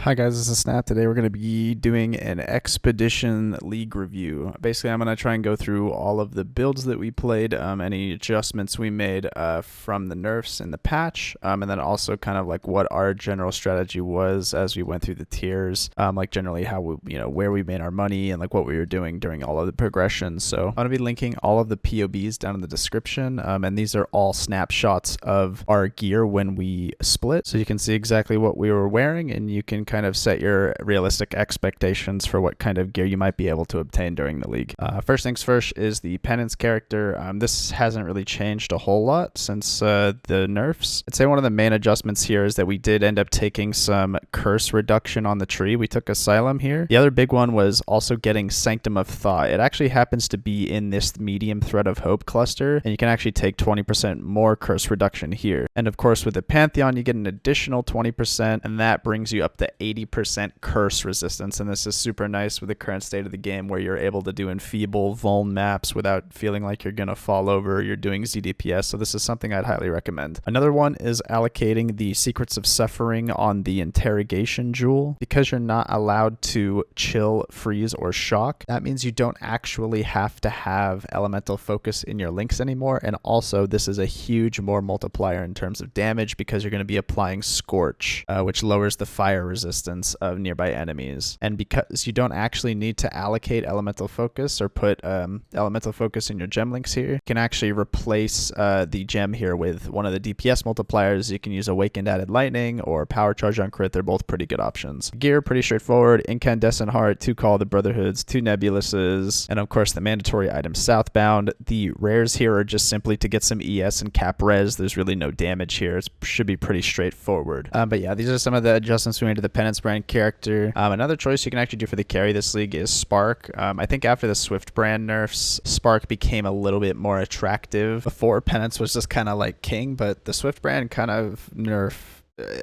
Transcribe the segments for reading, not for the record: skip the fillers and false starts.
Hi guys, this is Snap. Today we're going to be doing an Expedition League review. Basically, I'm going to try and go through all of the builds that we played, any adjustments we made from the nerfs in the patch, and then also kind of like what our general strategy was as we went through the tiers, like generally how we, where we made our money and like what we were doing during all of the progressions. So I'm going to be linking all of the POBs down in the description, and these are all snapshots of our gear when we split, so you can see exactly what we were wearing, and you can kind of set your realistic expectations for what kind of gear you might be able to obtain during the league. First things first is the Penance character. This hasn't really changed a whole lot since the nerfs. I'd say one of the main adjustments here is that we did end up taking some curse reduction on the tree. We took Asylum here. The other big one was also getting Sanctum of Thought. It actually happens to be in this medium Thread of Hope cluster, and you can actually take 20% more curse reduction here. And of course with the Pantheon you get an additional 20%, and that brings you up to 80% curse resistance, and this is super nice with the current state of the game where you're able to do enfeeble vuln maps without feeling like you're gonna fall over. You're doing ZDPS, so this is something I'd highly recommend. Another one is allocating the Secrets of Suffering on the Interrogation Jewel. Because you're not allowed to chill, freeze, or shock, that means you don't actually have to have elemental focus in your links anymore, and also this is a huge more multiplier in terms of damage because you're going to be applying Scorch, which lowers the fire resistance of nearby enemies. And because you don't actually need to allocate elemental focus or put elemental focus in your gem links here, you can actually replace the gem here with one of the DPS multipliers. You can use Awakened Added Lightning or Power Charge on crit. They're both pretty good options. Gear, pretty straightforward. Incandescent Heart, 2 Call of the Brotherhoods, 2 Nebuluses, and of course the mandatory item Southbound. The rares here are just simply to get some ES and cap res. There's really no damage here. It should be pretty straightforward. But yeah, these are some of the adjustments we made to the Penance brand character. Another choice you can actually do for the carry this league is Spark. I think after the Swift brand nerfs, Spark became a little bit more attractive. Before, Penance was just kind of like king, but the Swift brand kind of nerf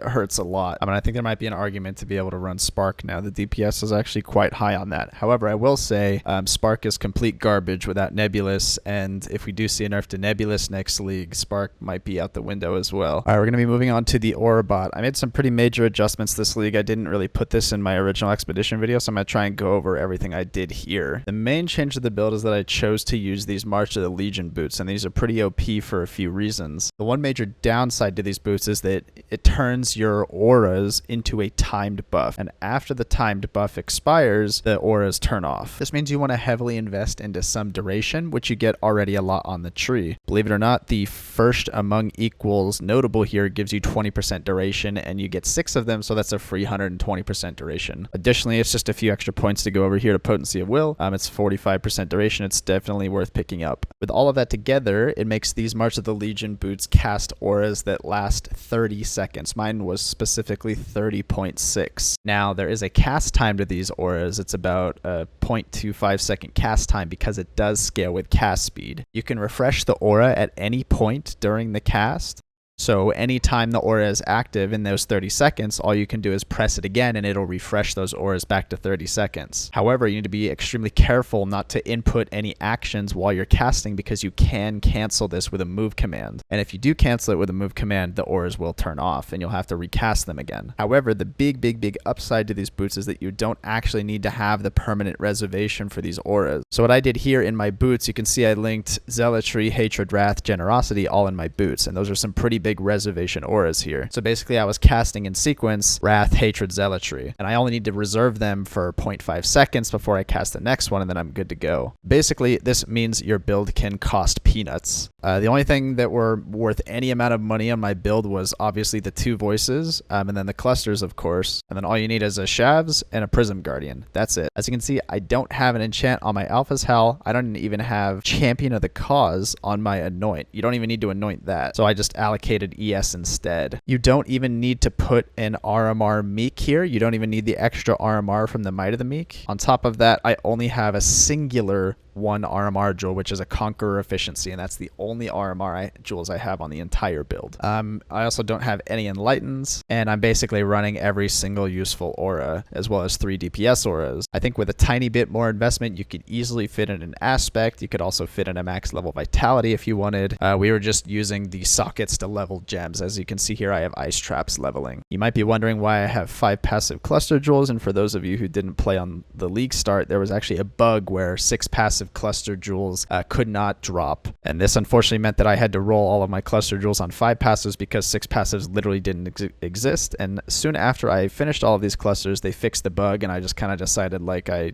hurts a lot. I think there might be an argument to be able to run Spark now. The DPS is actually quite high on that. However, I will say Spark is complete garbage without Nebulous, and if we do see a nerf to Nebulous next league, Spark might be out the window as well. Alright, we're going to be moving on to the Orabot. I made some pretty major adjustments this league. I didn't really put this in my original Expedition video, so I'm going to try and go over everything I did here. The main change to the build is that I chose to use these March of the Legion boots, and these are pretty OP for a few reasons. The one major downside to these boots is that it turns your auras into a timed buff, and after the timed buff expires, the auras turn off. This means you want to heavily invest into some duration, which you get already a lot on the tree. Believe it or not, the first among equals notable here gives you 20% duration, and you get 6 of them, so that's a free 120% duration. Additionally, it's just a few extra points to go over here to Potency of Will. It's 45% duration. It's definitely worth picking up. With all of that together, it makes these March of the Legion boots cast auras that last 30 seconds. Mine was specifically 30.6. Now, there is a cast time to these auras. It's about a 0.25 second cast time because it does scale with cast speed. You can refresh the aura at any point during the cast. So anytime the aura is active in those 30 seconds, all you can do is press it again and it'll refresh those auras back to 30 seconds. However, you need to be extremely careful not to input any actions while you're casting because you can cancel this with a move command. And if you do cancel it with a move command, the auras will turn off and you'll have to recast them again. However, the big upside to these boots is that you don't actually need to have the permanent reservation for these auras. So what I did here in my boots, you can see I linked Zealotry, Hatred, Wrath, Generosity all in my boots, and those are some pretty big reservation auras here. So basically I was casting in sequence Wrath, Hatred, Zealotry, and I only need to reserve them for 0.5 seconds before I cast the next one, and then I'm good to go. Basically, this means your build can cost peanuts. The only thing that were worth any amount of money on my build was obviously the 2 voices, and then the clusters, of course, and then all you need is a Shavs and a Prism Guardian. That's it. As you can see, I don't have an enchant on my Alpha's Hell. I don't even have Champion of the Cause on my Anoint. You don't even need to anoint that. So I just allocated ES instead. You don't even need to put an RMR Meek here. You don't even need the extra RMR from the Might of the Meek. On top of that, I only have a singular one RMR jewel, which is a Conqueror efficiency, and that's the only RMR jewels I have on the entire build. I also don't have any Enlightens, and I'm basically running every single useful aura, as well as 3 DPS auras. I think with a tiny bit more investment, you could easily fit in an Aspect. You could also fit in a max level Vitality if you wanted. We were just using the sockets to level gems. As you can see here, I have Ice Traps leveling. You might be wondering why I have 5 passive cluster jewels, and for those of you who didn't play on the league start, there was actually a bug where 6 passive cluster jewels could not drop, and this unfortunately meant that I had to roll all of my cluster jewels on 5 passives because 6 passives literally didn't exist. And soon after I finished all of these clusters, they fixed the bug, and I just kind of decided like I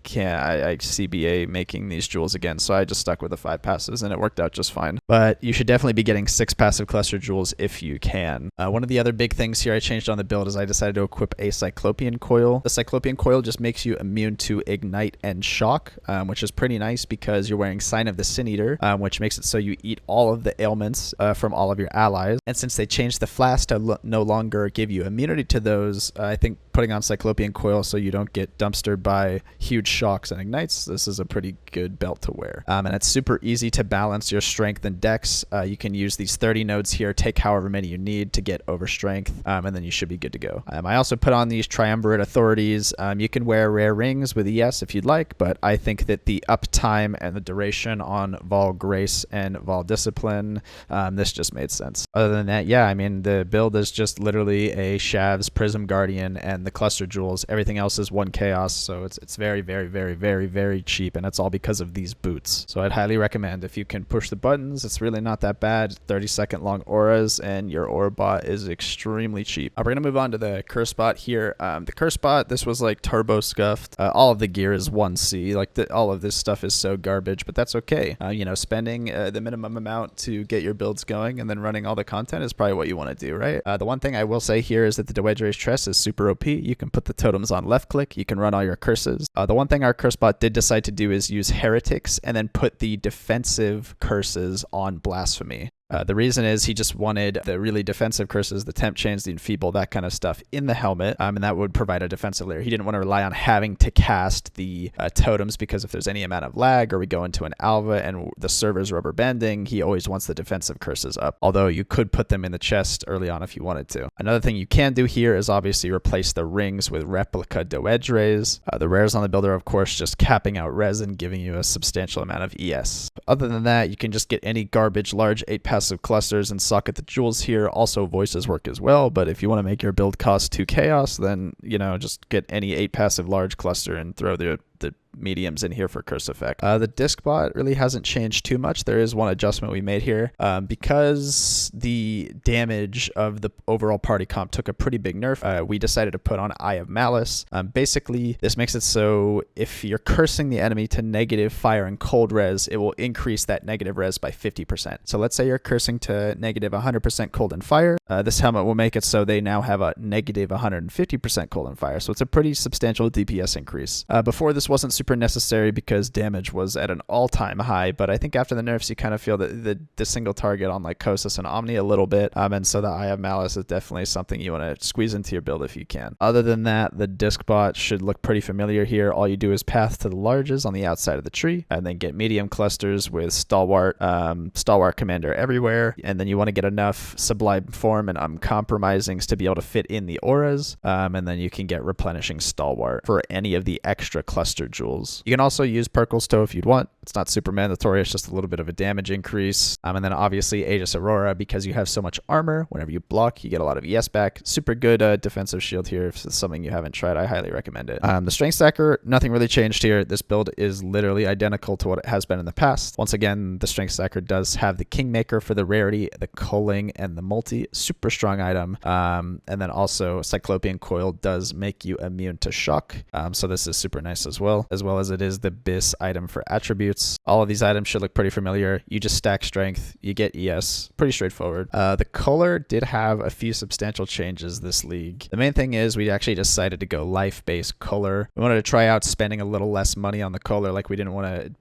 CBA making these jewels again, so I just stuck with the 5 passives and it worked out just fine. But you should definitely be getting 6 passive cluster jewels if you can. One of the other big things here I changed on the build is I decided to equip a Cyclopean Coil. The Cyclopean Coil just makes you immune to Ignite and Shock, which is pretty nice because you're wearing Sign of the Sin Eater, which makes it so you eat all of the ailments from all of your allies. And since they changed the flask to no longer give you immunity to those, I think putting on Cyclopean Coil so you don't get dumpstered by huge shocks and ignites, this is a pretty good belt to wear. And it's super easy to balance your strength and dex. You can use these 30 nodes here, take however many you need to get over strength, and then you should be good to go. I also put on these Triumvirate Authorities. You can wear rare rings with ES if you'd like, but I think that the uptime and the duration on Vol Grace and Vol Discipline, this just made sense. Other than that, yeah, I mean, the build is just literally a Shavs, Prism Guardian, and the cluster jewels. Everything else is 1 chaos, so it's very, very, very, very, very cheap, and it's all because of these boots. So I'd highly recommend, if you can push the buttons, it's really not that bad. 30-second long auras, and your aura bot is extremely cheap. We're gonna move on to the Cursebot here. The Cursebot, this was like turbo scuffed. All of the gear is 1C. Like all of this stuff is so garbage, but that's okay. You know, spending the minimum amount to get your builds going and then running all the content is probably what you want to do, right? The one thing I will say here is that the Dewedre's Tress is super OP. You can put the totems on left click. You can run all your curses. The one thing our Cursebot did decide to do is use Heretics and then put the defensive curses on Blasphemy. The reason is he just wanted the really defensive curses, the Temp Chains, the Enfeeble, that kind of stuff in the helmet, and that would provide a defensive layer. He didn't want to rely on having to cast the totems, because if there's any amount of lag or we go into an alpha and the server's rubber banding, he always wants the defensive curses up, although you could put them in the chest early on if you wanted to. Another thing you can do here is obviously replace the rings with replica Dewedre's. The rares on the builder, of course, just capping out res and giving you a substantial amount of ES. Other than that, you can just get any garbage large 8 passive clusters and socket the jewels here. Also, voices work as well, but if you want to make your build cost 2 chaos, then, you know, just get any 8 passive large cluster and throw the mediums in here for curse effect. The discbot really hasn't changed too much. There is one adjustment we made here. Because the damage of the overall party comp took a pretty big nerf, we decided to put on Eye of Malice. Basically, this makes it so if you're cursing the enemy to negative fire and cold res, it will increase that negative res by 50%. So let's say you're cursing to negative 100% cold and fire. This helmet will make it so they now have a negative 150% cold and fire. So it's a pretty substantial DPS increase. Before, this wasn't super necessary because damage was at an all-time high, but I think after the nerfs you kind of feel that the single target on like Kosas and Omni a little bit, and so the Eye of Malice is definitely something you want to squeeze into your build if you can. Other than that, the discbot should look pretty familiar here. All you do is path to the larges on the outside of the tree, and then get medium clusters with Stalwart Commander everywhere, and then you want to get enough Sublime Form and Uncompromisings to be able to fit in the auras, and then you can get Replenishing Stalwart for any of the extra cluster jewels. You can also use Perkle's Toe if you'd want. It's not super mandatory, it's just a little bit of a damage increase. And then obviously Aegis Aurora, because you have so much armor, whenever you block, you get a lot of ES back. Super good defensive shield here. If it's something you haven't tried, I highly recommend it. The Strength Stacker, nothing really changed here. This build is literally identical to what it has been in the past. Once again, the Strength Stacker does have the Kingmaker for the rarity, the culling, and the multi. Super strong item. And then also Cyclopean Coil does make you immune to shock. So this is super nice as well as it is the BIS item for attributes. All of these items should look pretty familiar. You just stack strength, you get ES. Pretty straightforward. The Culler did have a few substantial changes this league. The main thing is we actually decided to go life-based Culler. We wanted to try out spending a little less money on the Culler. Like, we didn't want to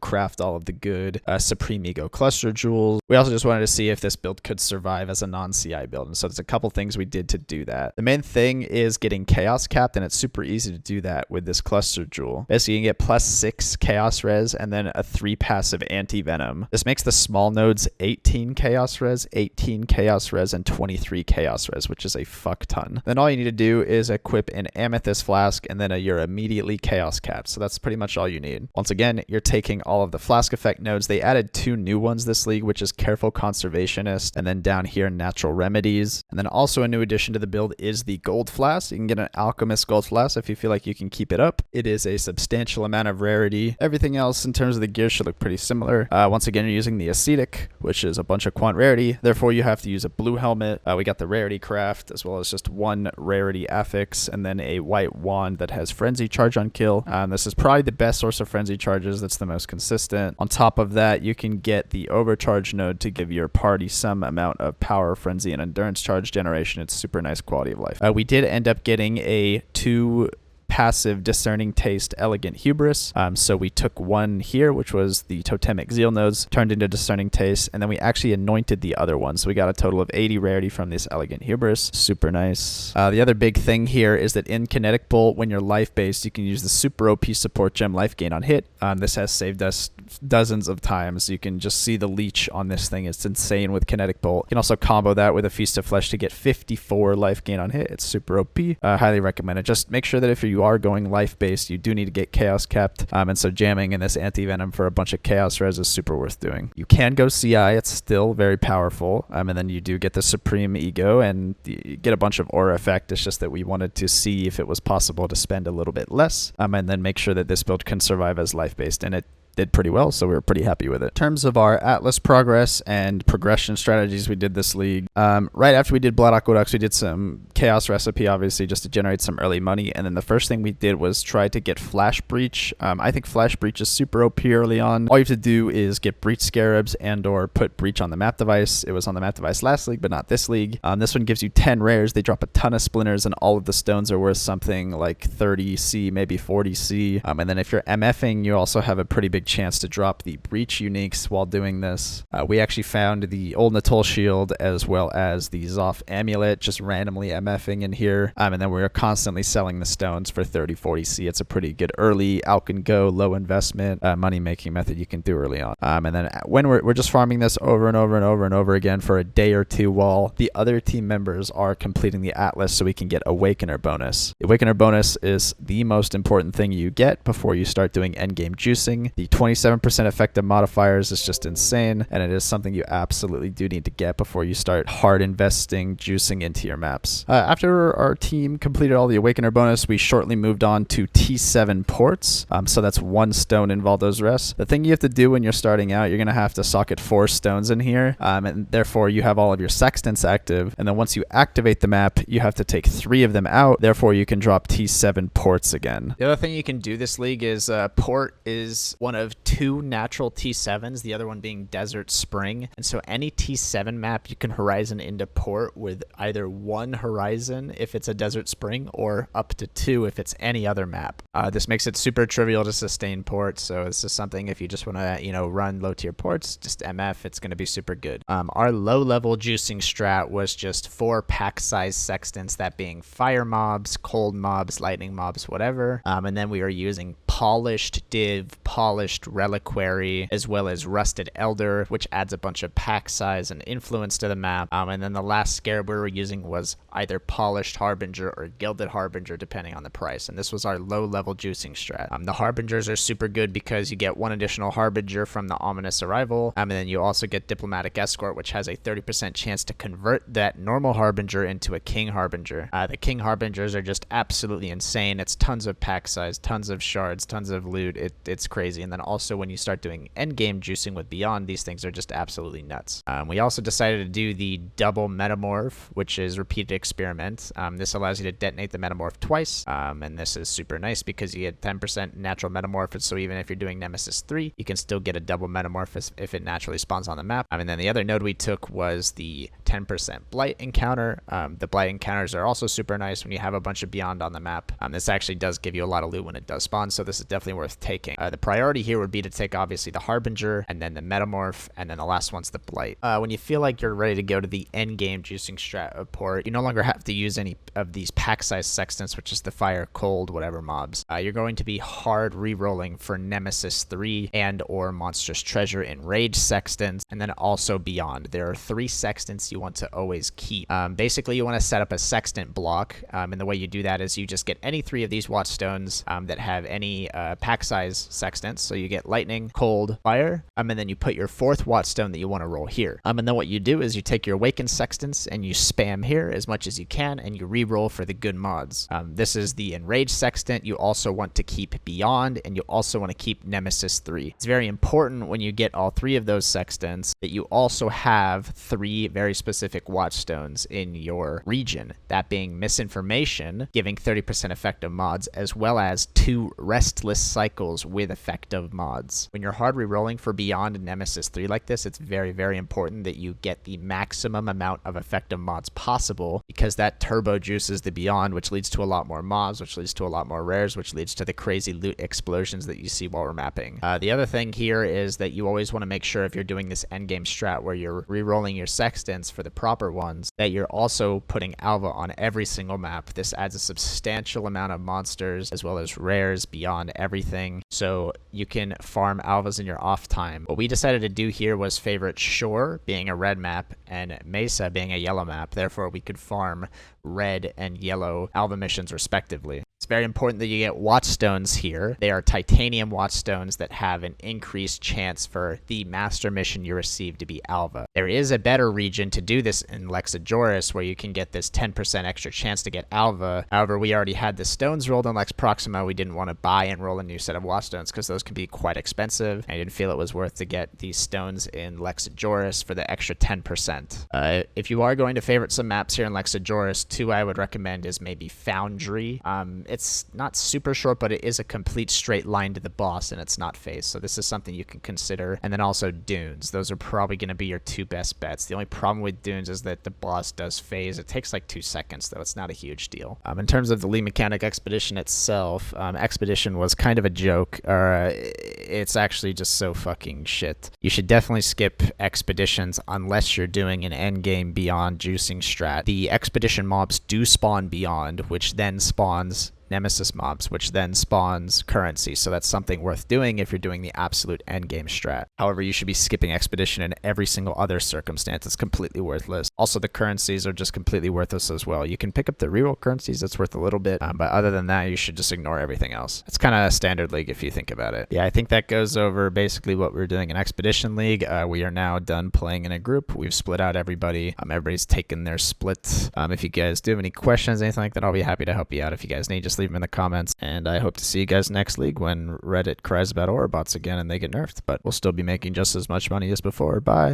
craft all of the good Supreme Ego cluster jewels. We also just wanted to see if this build could survive as a non-CI build. And so there's a couple things we did to do that. The main thing is getting chaos capped, and it's super easy to do that with this cluster jewel. Basically, you can get +6 chaos res and then a 3 passive anti-venom. This makes the small nodes 18 chaos res, 18 chaos res, and 23 chaos res, which is a fuck ton. Then all you need to do is equip an amethyst flask, and then you're immediately chaos capped. So that's pretty much all you need. Once again, you're taking all of the flask effect nodes. They added 2 new ones this league, which is Careful Conservationist, and then down here, Natural Remedies. And then also a new addition to the build is the gold flask. You can get an Alchemist gold flask if you feel like you can keep it up. It is a substantial amount of rarity. Everything else in terms of the gear should look pretty similar. Once again, you're using the Ascetic, which is a bunch of quant rarity. Therefore, you have to use a blue helmet. We got the rarity craft, as well as just 1 rarity affix, and then a white wand that has frenzy charge on kill. This is probably the best source of frenzy charges. That's the most consistent. On top of that, you can get the overcharge node to give your party some amount of power, frenzy, and endurance charge generation. It's super nice quality of life. We did end up getting a 2 passive Discerning Taste Elegant Hubris. So we took 1 here, which was the Totemic Zeal nodes, turned into Discerning Taste, and then we actually anointed the other one. So we got a total of 80 rarity from this Elegant Hubris. Super nice. The other big thing here is that in Kinetic Bolt, when you're life-based, you can use the super OP support gem life gain on hit. This has saved us dozens of times. You can just see the leech on this thing. It's insane with Kinetic Bolt. You can also combo that with a Feast of Flesh to get 54 life gain on hit. It's super OP. Highly recommend it. Just make sure that if you are going life-based, you do need to get chaos capped. And so jamming in this anti-venom for a bunch of chaos res is super worth doing. You can go CI. It's still very powerful. And then you do get the Supreme Ego and you get a bunch of aura effect. It's just that we wanted to see if it was possible to spend a little bit less and then make sure that this build can survive as life-based. And it did pretty well, so we were pretty happy with it. In terms of our Atlas progress and progression strategies we did this league, right after we did Blood Aqueducts, we did some Chaos Recipe, obviously, just to generate some early money, and then the first thing we did was try to get Flash Breach. I think Flash Breach is super OP early on. All you have to do is get Breach Scarabs and or put Breach on the map device. It was on the map device last league, but not this league. This one gives you 10 rares. They drop a ton of splinters, and all of the stones are worth something like 30C, maybe 40C. And then if you're MFing, you also have a pretty big chance to drop the Breach uniques while doing this. We actually found the old Natul shield as well as the Zoth amulet just randomly MFing in here. And then we were constantly selling the stones for 30, 40C. It's a pretty good early out and go, low investment, money making method you can do early on. And then when we're just farming this over and over and over and over again for a day or two while the other team members are completing the Atlas so we can get Awakener bonus. The Awakener bonus is the most important thing you get before you start doing endgame juicing. The 27% effective modifiers is just insane, and it is something you absolutely do need to get before you start hard investing juicing into your maps. After our team completed all the Awakener bonus, we shortly moved on to T7 ports. So that's 1 stone in Valdo's Rest. The thing you have to do when you're starting out, you're going to have to socket 4 stones in here, and therefore you have all of your sextants active, and then once you activate the map, you have to take 3 of them out, therefore you can drop T7 ports again. The other thing you can do this league is port is one of 2 natural T7s, the other one being Desert Spring. And so any T7 map you can horizon into port with either 1 horizon if it's a Desert Spring or up to 2 if it's any other map. This makes it super trivial to sustain port, so this is something if you just want to run low tier ports, just MF, it's going to be super good. Our low level juicing strat was just 4 pack size sextants, that being fire mobs, cold mobs, lightning mobs, whatever. And then we are using polished div, polished reliquary, as well as rusted elder, which adds a bunch of pack size and influence to the map. And then the last scarab we were using was either polished harbinger or gilded harbinger, depending on the price. And this was our low level juicing strat. The harbingers are super good because you get 1 additional harbinger from the ominous arrival. And then you also get diplomatic escort, which has a 30% chance to convert that normal harbinger into a king harbinger. The king harbingers are just absolutely insane. It's tons of pack size, tons of shards, tons of loot. It's crazy. And then also when you start doing endgame juicing with Beyond, these things are just absolutely nuts. We also decided to do the double metamorph, which is repeated experiment. This allows you to detonate the metamorph twice, and this is super nice because you get 10% natural metamorph, so even if you're doing Nemesis 3, you can still get a double metamorph if it naturally spawns on the map. And then the other node we took was the 10% blight encounter. The blight encounters are also super nice when you have a bunch of Beyond on the map. This actually does give you a lot of loot when it does spawn, so this is definitely worth taking. The priority here would be to take obviously the Harbinger, and then the Metamorph, and then the last one's the Blight. When you feel like you're ready to go to the end game juicing strat port, you no longer have to use any of these pack size sextants, which is the fire, cold, whatever mobs. You're going to be hard re-rolling for Nemesis 3 and or Monstrous Treasure in Rage sextants, and then also beyond. There are 3 sextants you want to always keep. Basically, you want to set up a sextant block, and the way you do that is you just get any 3 of these Watchstones that have any pack size sextants. So you get lightning, cold, fire, and then you put your 4th Watchstone that you want to roll here. And then what you do is you take your awakened sextants and you spam here as much as you can, and you re-roll for the good mods. This is the Enraged Sextant. You also want to keep Beyond, and you also want to keep Nemesis 3. It's very important when you get all 3 of those sextants that you also have 3 very specific Watchstones in your region. That being Misinformation, giving 30% effective mods, as well as 2 Restless Cycles with effective mods. When you're hard re-rolling for Beyond and Nemesis 3 like this, it's very, very important that you get the maximum amount of effective mods possible, because that turbo juices the Beyond, which leads to a lot more mobs, which leads to a lot more rares, which leads to the crazy loot explosions that you see while we're mapping. The other thing here is that you always want to make sure if you're doing this endgame strat where you're re-rolling your sextants for the proper ones, that you're also putting Alva on every single map. This adds a substantial amount of monsters as well as rares beyond everything, so you can farm Alvas in your off time. What we decided to do here was favorite Shore being a red map and Mesa being a yellow map. Therefore, we could farm red and yellow Alva missions respectively. It's very important that you get Watchstones here. They are titanium Watchstones that have an increased chance for the master mission you receive to be Alva. There is a better region to do this in Lexajoris where you can get this 10% extra chance to get Alva. However, we already had the stones rolled in Lex Proxima. We didn't want to buy and roll a new set of Watchstones because those can be quite expensive. I didn't feel it was worth to get these stones in Lexajoris for the extra 10%. If you are going to favorite some maps here in Lexajoris, 2 I would recommend is maybe Foundry. It's not super short, but it is a complete straight line to the boss, and it's not phase, so this is something you can consider. And then also Dunes. Those are probably going to be your 2 best bets. The only problem with Dunes is that the boss does phase. It takes like 2 seconds, though. It's not a huge deal. In terms of the League Mechanic Expedition itself, Expedition was kind of a joke. It's actually just so fucking shit. You should definitely skip Expeditions unless you're doing an endgame Beyond juicing strat. The Expedition mobs do spawn Beyond, which then spawns Nemesis mobs, which then spawns currency, so that's something worth doing if you're doing the absolute endgame strat. However, you should be skipping Expedition in every single other circumstance. It's completely worthless. Also, the currencies are just completely worthless as well. You can pick up the reroll currencies, that's worth a little bit, but other than that, you should just ignore everything else. It's kind of a standard league if you think about it. Yeah, I think that goes over basically what we're doing in Expedition League. We are now done playing in a group. We've split out everybody. Everybody's taken their split. If you guys do have any questions, anything like that, I'll be happy to help you out. If you guys need, just leave them in the comments, and I hope to see you guys next league when Reddit cries about Orobots again and they get nerfed, but we'll still be making just as much money as before. Bye.